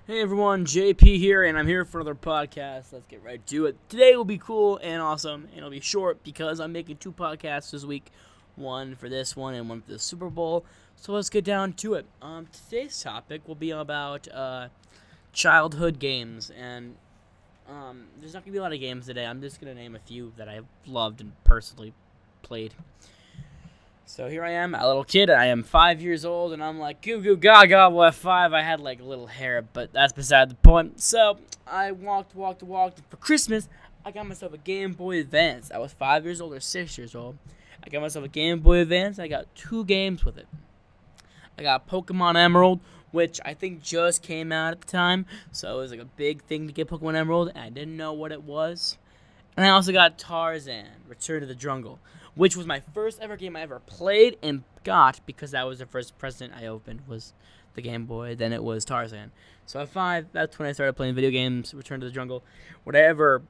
Hey everyone, JP here, and I'm here for another podcast. Let's get right to it. Today will be cool and awesome, and it'll be short because I'm making two podcasts this week. One for this one and one for the Super Bowl. So let's get down to it. Today's topic will be about childhood games, and there's not going to be a lot of games today. I'm just going to name a few that I've loved and personally played. So here I am, a little kid. I am 5 years old, and I'm like, goo goo gaga. Well, at 5, I had like a little hair, but that's beside the point. So I walked. And for Christmas, I got myself a Game Boy Advance. I was 5 years old or 6 years old. I got myself a Game Boy Advance. I got 2 games with it. I got Pokemon Emerald, which I think just came out at the time. So it was like a big thing to get Pokemon Emerald, and I didn't know what it was. And I also got Tarzan, Return to the Jungle, which was my first ever game I ever played and got because that was the first present I opened was the Game Boy. Then it was Tarzan. So at 5, that's when I started playing video games, Return to the Jungle. Would I ever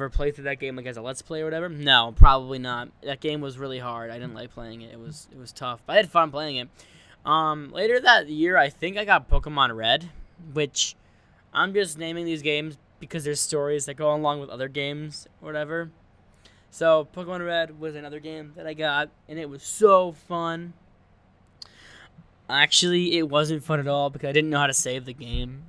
play through that game like as a Let's Play or whatever? No, probably not. That game was really hard. I didn't like playing it. It was tough. But I had fun playing it. Later that year, I think I got Pokemon Red, which I'm just naming these games because there's stories that go along with other games or whatever. So, Pokemon Red was another game that I got, and it was so fun. Actually, it wasn't fun at all because I didn't know how to save the game.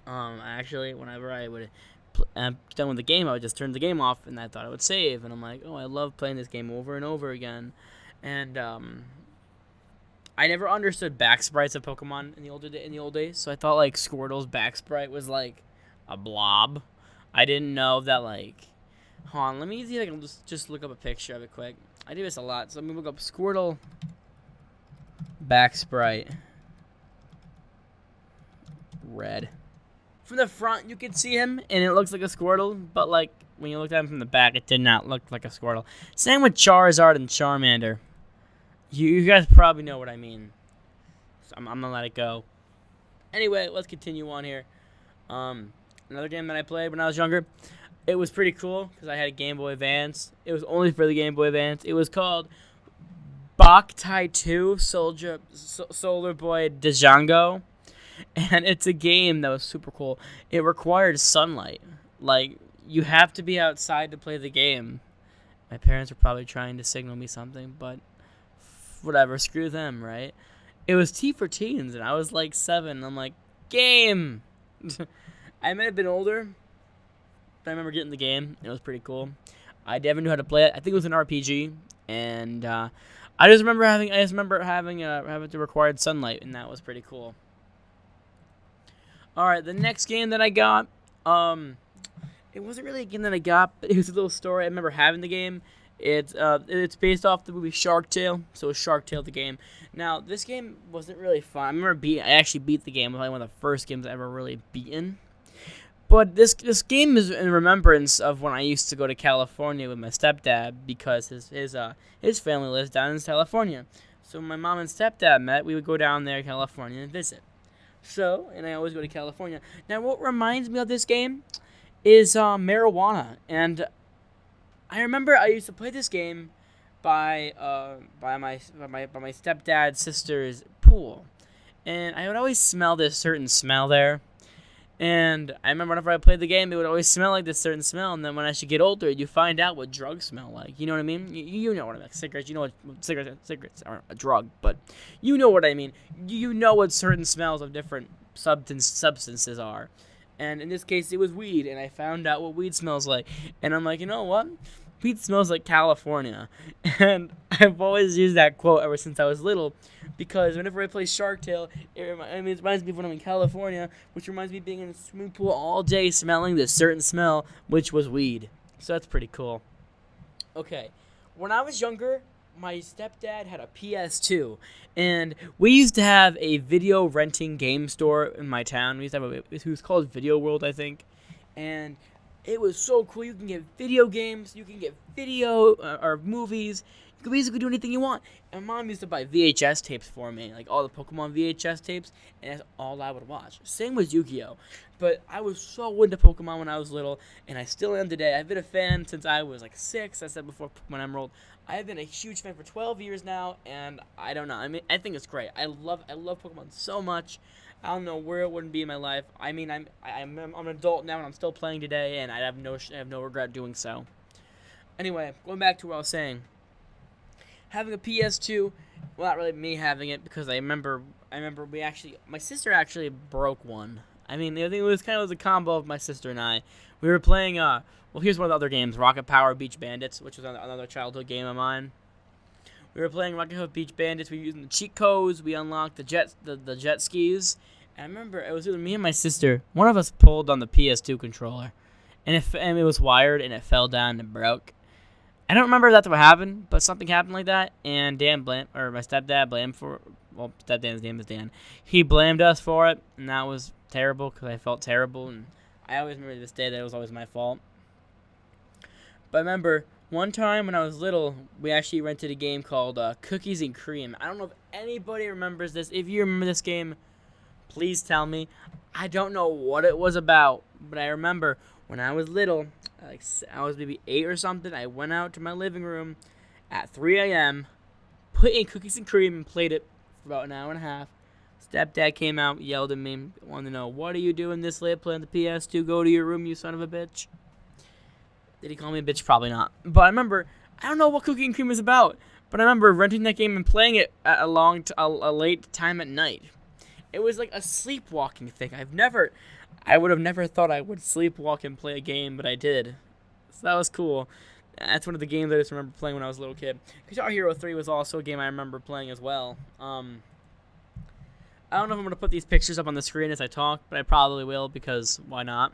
Whenever I would get done with the game, I would just turn the game off, and I thought I would save. And I'm like, oh, I love playing this game over and over again. And I never understood back sprites of Pokemon in the old days, so I thought like Squirtle's back sprite was like a blob. I didn't know that like. Hold on, let me see if I can just look up a picture of it quick. I do this a lot, so let me look up Squirtle back sprite Red. From the front, you can see him, and it looks like a Squirtle, but like when you look at him from the back, it did not look like a Squirtle. Same with Charizard and Charmander. You guys probably know what I mean. So I'm gonna let it go. Anyway, let's continue on here. Another game that I played when I was younger. It was pretty cool because I had a Game Boy Advance. It was only for the Game Boy Advance. It was called Boktai 2 Solar Boy Django. And it's a game that was super cool. It required sunlight. Like, you have to be outside to play the game. My parents were probably trying to signal me something, but whatever, screw them, right? It was T for teens, and I was like 7. And I'm like, game! I might have been older. I remember getting the game. It was pretty cool. I never knew how to play it. I think it was an RPG, and I just remember having the required sunlight, and that was pretty cool. All right, the next game that I got, it wasn't really a game that I got, but it was a little story. I remember having the game. It's based off the movie Shark Tale, so it's Shark Tale the game. Now this game wasn't really fun. I remember I actually beat the game. It was like one of the first games I ever really beaten. But this game is in remembrance of when I used to go to California with my stepdad because his family lives down in California. So when my mom and stepdad met, we would go down there to California and visit. So, and I always go to California. Now, what reminds me of this game is marijuana. And I remember I used to play this game by my stepdad's sister's pool, and I would always smell this certain smell there. And I remember whenever I played the game, it would always smell like this certain smell. And then when I should get older, you find out what drugs smell like. You know what I mean? You know what I mean. Cigarettes. You know what cigarettes aren't a drug, but you know what I mean. You know what certain smells of different substances are. And in this case, it was weed. And I found out what weed smells like. And I'm like, you know what? Weed smells like California. And I've always used that quote ever since I was little. Because whenever I play Shark Tale, it reminds me of when I'm in California, which reminds me of being in a swimming pool all day smelling this certain smell, which was weed. So that's pretty cool. Okay, when I was younger, my stepdad had a PS2, and we used to have a video renting game store in my town. We used to have it was called Video World, I think, and it was so cool. You can get video games, you can get video or movies. You can basically do anything you want. And my mom used to buy VHS tapes for me, like all the Pokemon VHS tapes, and that's all I would watch. Same with Yu-Gi-Oh! But I was so into Pokemon when I was little, and I still am today. I've been a fan since I was like 6. I said before, Pokemon Emerald. I have been a huge fan for 12 years now, and I don't know. I mean, I think it's great. I love Pokemon so much. I don't know where it wouldn't be in my life. I mean, I'm an adult now, and I'm still playing today, and I have no regret doing so. Anyway, going back to what I was saying, having a PS2, well, not really me having it, because I remember my sister actually broke one. I mean, I think it was kind of a combo of my sister and I. We were playing, well, here's one of the other games, Rocket Power Beach Bandits, which was another childhood game of mine. We were playing Rocket Power Beach Bandits. We were using the cheat codes. We unlocked the jet skis. And I remember it was either me and my sister. One of us pulled on the PS2 controller, and it was wired, and it fell down and broke. I don't remember if that's what happened, but something happened like that, and my stepdad blamed for. Well, stepdad's name is Dan. He blamed us for it, and that was terrible because I felt terrible, and I always remember to this day that it was always my fault. But I remember one time when I was little, we actually rented a game called Cookies and Cream. I don't know if anybody remembers this. If you remember this game, please tell me. I don't know what it was about, but I remember when I was little, I was maybe 8 or something, I went out to my living room at 3 a.m., put in Cookies and Cream, and played it for about an hour and a half. Stepdad came out, yelled at me, wanted to know, what are you doing this late playing the PS2? Go to your room, you son of a bitch. Did he call me a bitch? Probably not. But I remember, I don't know what Cookies and Cream is about, but I remember renting that game and playing it at a late time at night. It was like a sleepwalking thing. I would have never thought I would sleepwalk and play a game, but I did. So that was cool. That's one of the games I just remember playing when I was a little kid. Guitar Hero 3 was also a game I remember playing as well. I don't know if I'm going to put these pictures up on the screen as I talk, but I probably will because why not?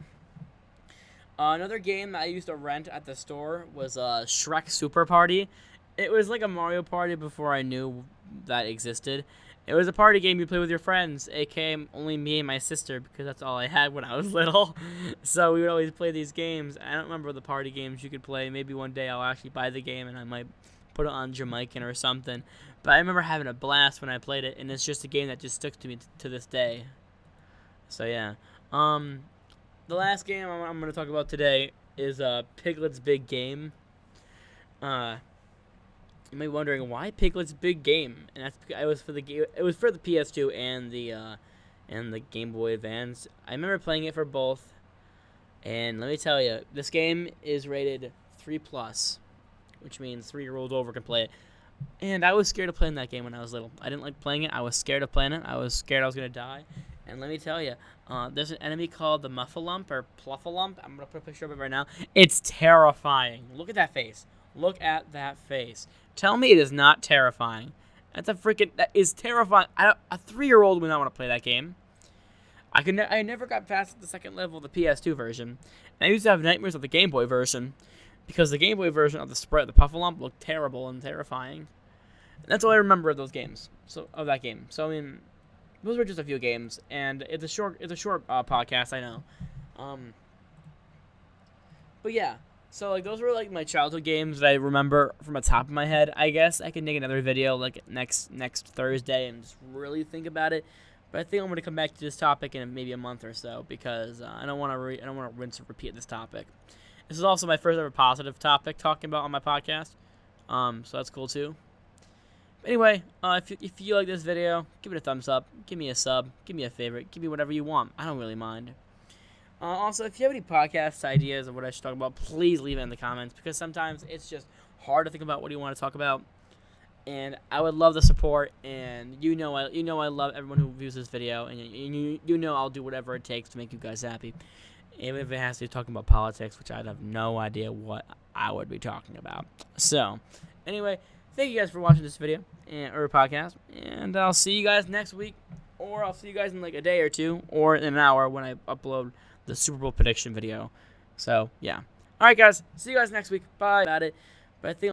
Another game that I used to rent at the store was Shrek Super Party. It was like a Mario Party before I knew that existed. It was a party game you play with your friends, aka only me and my sister, because that's all I had when I was little. So we would always play these games. I don't remember the party games you could play. Maybe one day I'll actually buy the game and I might put it on Jamaican or something. But I remember having a blast when I played it, and it's just a game that just stuck to me to this day. So yeah. The last game I'm going to talk about today is Piglet's Big Game. You may be wondering why Piglet's Big Game, and that's because it was for the PS2 and the Game Boy Advance. I remember playing it for both, and let me tell you, this game is rated 3+, which means 3-year-olds over can play it. And I was scared of playing that game when I was little. I didn't like playing it. I was scared of playing it. I was scared I was gonna die. And let me tell you, there's an enemy called the Muffalump or Pluffalump. I'm gonna put a picture of it right now. It's terrifying. Look at that face. Look at that face. Tell me it is not terrifying. That is terrifying. A 3-year-old would not want to play that game. I never got past the second level of the PS2 version. And I used to have nightmares of the Game Boy version, because the Game Boy version of the Puffalump looked terrible and terrifying. And that's all I remember of those games. Of that game. So I mean, those were just a few games, and it's a short podcast, I know. But yeah. So, like, those were, like, my childhood games that I remember from the top of my head. I guess I can make another video, like, next Thursday and just really think about it. But I think I'm going to come back to this topic in maybe a month or so because I don't want to rinse and repeat this topic. This is also my first ever positive topic talking about on my podcast. So that's cool, too. But anyway, if you like this video, give it a thumbs up. Give me a sub. Give me a favorite. Give me whatever you want. I don't really mind. Also, if you have any podcast ideas of what I should talk about, please leave it in the comments, because sometimes it's just hard to think about what you want to talk about, and I would love the support. And you know I love everyone who views this video, and you know I'll do whatever it takes to make you guys happy, even if it has to be talking about politics, which I'd have no idea what I would be talking about. So, anyway, thank you guys for watching this video or podcast, and I'll see you guys next week, or I'll see you guys in like a day or two, or in an hour when I upload the Super Bowl prediction video. So, yeah. Alright, guys. See you guys next week. Bye. But I think